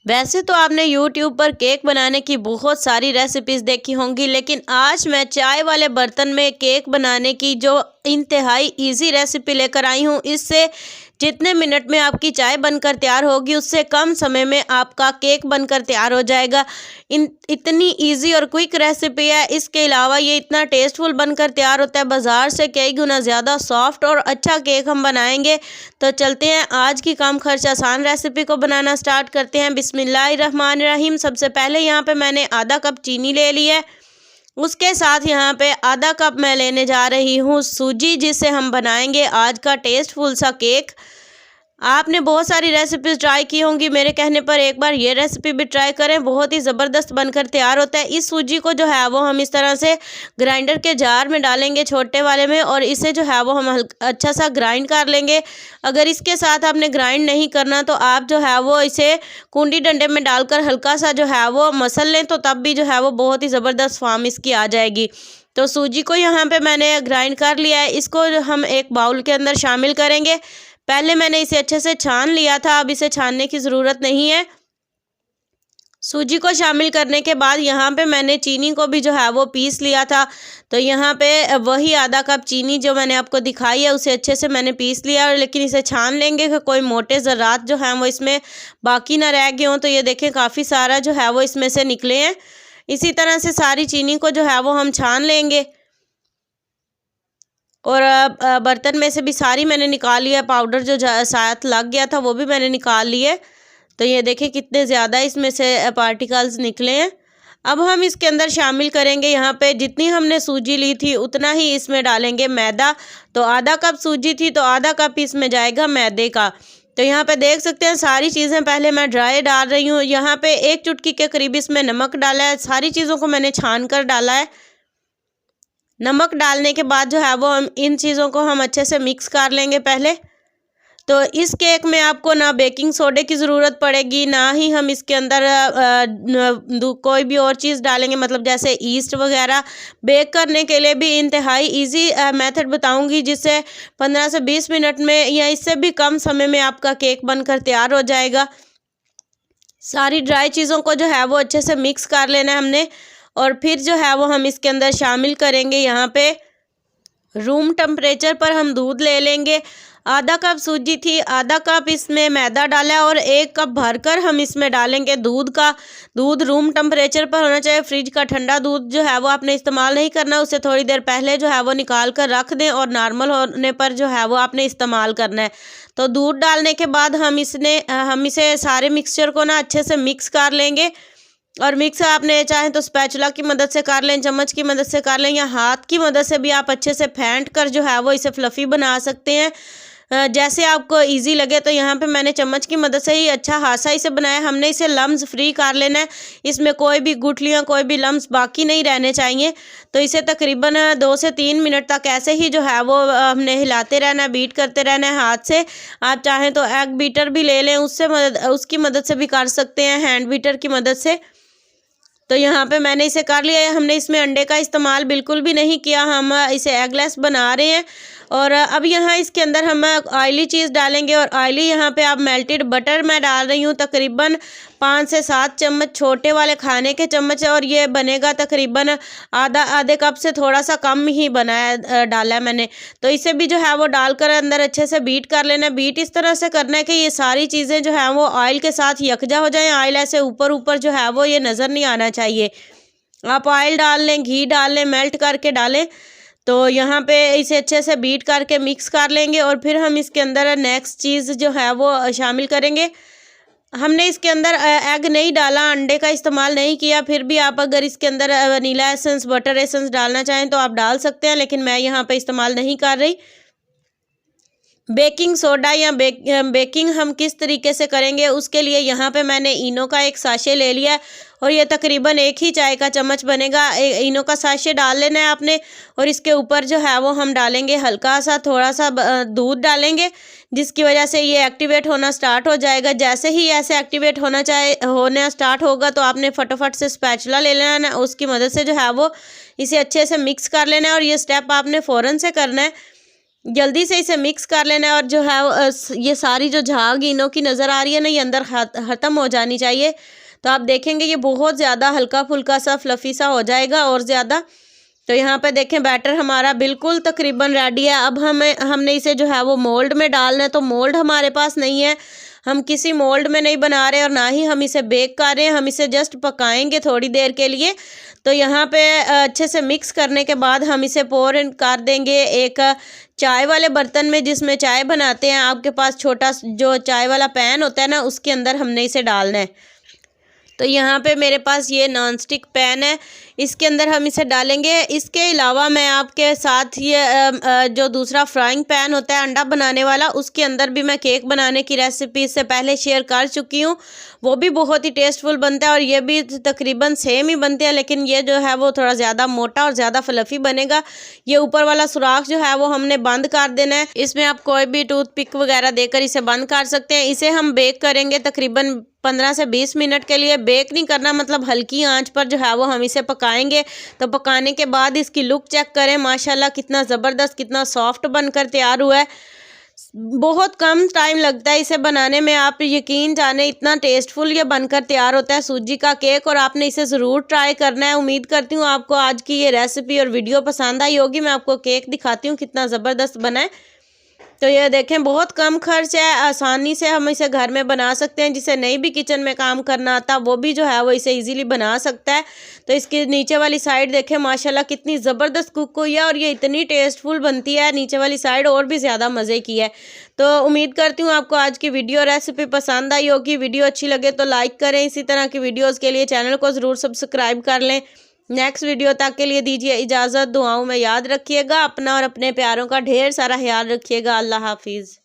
वैसे तो आपने YouTube पर केक बनाने की बहुत सारी रेसिपीज़ देखी होंगी, लेकिन आज मैं चाय वाले बर्तन में केक बनाने की जो इंतहाई इजी रेसिपी लेकर आई हूँ। इससे जितने मिनट में आपकी चाय बनकर तैयार होगी, उससे कम समय में आपका केक बनकर तैयार हो जाएगा। इतनी इजी और क्विक रेसिपी है। इसके अलावा ये इतना टेस्टफुल बनकर तैयार होता है, बाज़ार से कई गुना ज़्यादा सॉफ्ट और अच्छा केक हम बनाएंगे। तो चलते हैं आज की कम खर्च आसान रेसिपी को बनाना स्टार्ट करते हैं। बिस्मिल्लाहिर्रहमानिर्रहीम। सबसे पहले यहाँ पे मैंने आधा कप चीनी ले ली है। उसके साथ यहाँ पे आधा कप मैं लेने जा रही हूँ सूजी, जिससे हम बनाएंगे आज का टेस्टफुल सा केक। आपने बहुत सारी रेसिपीज़ ट्राई की होंगी, मेरे कहने पर एक बार ये रेसिपी भी ट्राई करें, बहुत ही ज़बरदस्त बनकर तैयार होता है। इस सूजी को जो है वो हम इस तरह से ग्राइंडर के जार में डालेंगे, छोटे वाले में, और इसे जो है वो हम अच्छा सा ग्राइंड कर लेंगे। अगर इसके साथ आपने ग्राइंड नहीं करना तो आप जो है वो इसे कूंडी डंडे में डालकर हल्का सा जो है वो मसल लें, तो तब भी जो है वो बहुत ही ज़बरदस्त फॉर्म इसकी आ जाएगी। तो सूजी को यहाँ पे मैंने ग्राइंड कर लिया है। इसको हम एक बाउल के अंदर शामिल करेंगे। पहले मैंने इसे अच्छे से छान लिया था, अब इसे छानने की ज़रूरत नहीं है। सूजी को शामिल करने के बाद यहाँ पे मैंने चीनी को भी जो है वो पीस लिया था। तो यहाँ पे वही आधा कप चीनी जो मैंने आपको दिखाई है उसे अच्छे से मैंने पीस लिया, लेकिन इसे छान लेंगे कि कोई मोटे ज़रात जो हैं वो इसमें बाकी ना रह गए हों। तो ये देखें काफ़ी सारा जो है वो इसमें से निकले हैं। इसी तरह से सारी चीनी को जो है वो हम छान लेंगे, और बर्तन में से भी सारी मैंने निकाल लिया। पाउडर जो साथ लग गया था वो भी मैंने निकाल लिए। तो ये देखिए कितने ज़्यादा इसमें से पार्टिकल्स निकले हैं। अब हम इसके अंदर शामिल करेंगे, यहाँ पे जितनी हमने सूजी ली थी उतना ही इसमें डालेंगे मैदा। तो आधा कप सूजी थी तो आधा कप इसमें जाएगा मैदे का। तो यहाँ पे देख सकते हैं सारी चीज़ें पहले मैं ड्राई डाल रही हूँ। यहाँ पे 1 चुटकी के करीब इसमें नमक डाला है। सारी चीज़ों को मैंने छान कर डाला है। नमक डालने के बाद जो है वो हम इन चीज़ों को हम अच्छे से मिक्स कर लेंगे पहले। तो इस केक में आपको ना बेकिंग सोडे की ज़रूरत पड़ेगी, ना ही हम इसके अंदर कोई भी और चीज़ डालेंगे, मतलब जैसे ईस्ट वगैरह। बेक करने के लिए भी इंतहाई इजी मेथड बताऊंगी, जिससे 15 से 20 मिनट में या इससे भी कम समय में आपका केक बनकर तैयार हो जाएगा। सारी ड्राई चीज़ों को जो है वो अच्छे से मिक्स कर लेना है हमने, और फिर जो है वो हम इसके अंदर शामिल करेंगे। यहाँ पे रूम टेम्परेचर पर हम दूध ले लेंगे। आधा कप सूजी थी, आधा कप इसमें मैदा डाला है, और 1 कप भरकर हम इसमें डालेंगे दूध का। दूध रूम टेम्परेचर पर होना चाहिए। फ्रिज का ठंडा दूध जो है वो आपने इस्तेमाल नहीं करना, उसे थोड़ी देर पहले जो है वो निकाल कर रख दें, और नॉर्मल होने पर जो है वो आपने इस्तेमाल करना है। तो दूध डालने के बाद हम इसे सारे मिक्सचर को ना अच्छे से मिक्स कर लेंगे। और मिक्स आपने चाहे तो स्पैचुला की मदद से कर लें, चम्मच की मदद से कर लें, या हाथ की मदद से भी आप अच्छे से फेंट कर जो है वो इसे फ्लफ़ी बना सकते हैं, जैसे आपको इजी लगे। तो यहाँ पे मैंने चम्मच की मदद से ही अच्छा हासा इसे बनाया। हमने इसे लम्स फ्री कर लेना है। इसमें कोई भी गुठलियाँ, कोई भी लम्स बाकी नहीं रहने चाहिए। तो इसे तकरीबन 2 से 3 मिनट तक ऐसे ही जो है वो हमने हिलाते रहना है, बीट करते रहना है हाथ से। आप चाहें तो एग बीटर भी ले लें, उसकी मदद से भी कर सकते हैं, हैंड बीटर की मदद से। तो यहाँ पे मैंने इसे कर लिया है। हमने इसमें अंडे का इस्तेमाल बिल्कुल भी नहीं किया, हम इसे एगलेस बना रहे हैं। और अब यहाँ इसके अंदर हम ऑयली चीज़ डालेंगे, और ऑयली यहाँ पे अब मेल्टेड बटर मैं डाल रही हूँ, तकरीबन 5 से 7 चम्मच, छोटे वाले खाने के चम्मच है। और ये बनेगा तकरीबन आधे कप से थोड़ा सा कम ही डाला है मैंने। तो इसे भी जो है वो डालकर अंदर अच्छे से बीट कर लेना। बीट इस तरह से करना है कि ये सारी चीज़ें जो है वो ऑयल के साथ यकजा हो जाएं। ऑयल ऐसे ऊपर ऊपर जो है वो ये नज़र नहीं आना चाहिए। आप ऑयल डाल लें, घी डाल लें, मेल्ट करके डालें। तो यहाँ पे इसे अच्छे से बीट करके मिक्स कर लेंगे, और फिर हम इसके अंदर नेक्स्ट चीज़ जो है वो शामिल करेंगे। हमने इसके अंदर एग नहीं डाला, अंडे का इस्तेमाल नहीं किया। फिर भी आप अगर इसके अंदर वनीला एसेंस, बटर एसेंस डालना चाहें तो आप डाल सकते हैं, लेकिन मैं यहाँ पे इस्तेमाल नहीं कर रही। बेकिंग सोडा या बेकिंग हम किस तरीके से करेंगे, उसके लिए यहाँ पे मैंने इनो का एक साशे ले लिया है, और ये तकरीबन 1 ही चाय का चम्मच बनेगा। इनो का साशे डाल लेना है आपने, और इसके ऊपर जो है वो हम डालेंगे हल्का सा थोड़ा सा दूध डालेंगे, जिसकी वजह से ये एक्टिवेट होना स्टार्ट हो जाएगा। जैसे ही ऐसे एक्टिवेट होना स्टार्ट होगा तो आपने फटाफट से स्पैचुला ले लेना है, उसकी मदद से जो है वो इसे अच्छे से मिक्स कर लेना है, और ये स्टेप आपने फ़ौरन से करना है। जल्दी से इसे मिक्स कर लेना है। और जो है ये सारी जो झाग इनों की नज़र आ रही है ना, ये अंदर ख़त्म हो जानी चाहिए। तो आप देखेंगे ये बहुत ज़्यादा हल्का फुल्का सा फ्लफ़ी सा हो जाएगा और ज़्यादा। तो यहाँ पे देखें बैटर हमारा बिल्कुल तकरीबन रेडी है। अब हमने इसे जो है वो मोल्ड में डालना है। तो मोल्ड हमारे पास नहीं है, हम किसी मोल्ड में नहीं बना रहे और ना ही हम इसे बेक कर रहे हैं, हम इसे जस्ट पकाएंगे थोड़ी देर के लिए। तो यहाँ पे अच्छे से मिक्स करने के बाद हम इसे पोर इन कर देंगे एक चाय वाले बर्तन में जिसमें चाय बनाते हैं। आपके पास छोटा जो चाय वाला पैन होता है ना, उसके अंदर हमने इसे डालना है। तो यहाँ पे मेरे पास ये नॉन स्टिक पैन है, इसके अंदर हम इसे डालेंगे। इसके अलावा मैं आपके साथ ये जो दूसरा फ्राइंग पैन होता है अंडा बनाने वाला, उसके अंदर भी मैं केक बनाने की रेसिपी इससे पहले शेयर कर चुकी हूँ। वो भी बहुत ही टेस्टफुल बनता है और ये भी तकरीबन सेम ही बनते हैं, लेकिन ये जो है वो थोड़ा ज़्यादा मोटा और ज़्यादा फ्लफ़ी बनेगा। ये ऊपर वाला सुराख जो है वो हमने बंद कर देना है। इसमें आप कोई भी टूथपिक वगैरह देकर इसे बंद कर सकते हैं। इसे हम बेक करेंगे तकरीबन 15 से 20 मिनट के लिए। बेक नहीं करना, मतलब हल्की आंच पर जो है वो हम इसे पकाएंगे। तो पकाने के बाद इसकी लुक चेक करें, माशाल्लाह कितना ज़बरदस्त, कितना सॉफ्ट बनकर तैयार हुआ है। बहुत कम टाइम लगता है इसे बनाने में, आप यकीन जाने इतना टेस्टफुल ये बनकर तैयार होता है सूजी का केक। और आपने इसे ज़रूर ट्राई करना है। उम्मीद करती हूँ आपको आज की ये रेसिपी और वीडियो पसंद आई होगी। मैं आपको केक दिखाती हूँ कितना ज़बरदस्त बना है। तो ये देखें बहुत कम खर्च है, आसानी से हम इसे घर में बना सकते हैं। जिसे नहीं भी किचन में काम करना आता वो भी जो है वो इसे इजीली बना सकता है। तो इसकी नीचे वाली साइड देखें माशाल्लाह कितनी ज़बरदस्त कुक हुई है और ये इतनी टेस्टफुल बनती है। नीचे वाली साइड और भी ज़्यादा मज़े की है। तो उम्मीद करती हूँ आपको आज की वीडियो रेसिपी पसंद आई होगी। वीडियो अच्छी लगे तो लाइक करें। इसी तरह की वीडियोज़ के लिए चैनल को ज़रूर सब्सक्राइब कर लें। नेक्स्ट वीडियो तक के लिए दीजिए इजाज़त। दुआओं में याद रखिएगा अपना और अपने प्यारों का ढेर सारा ख्याल रखिएगा। अल्लाह हाफिज़।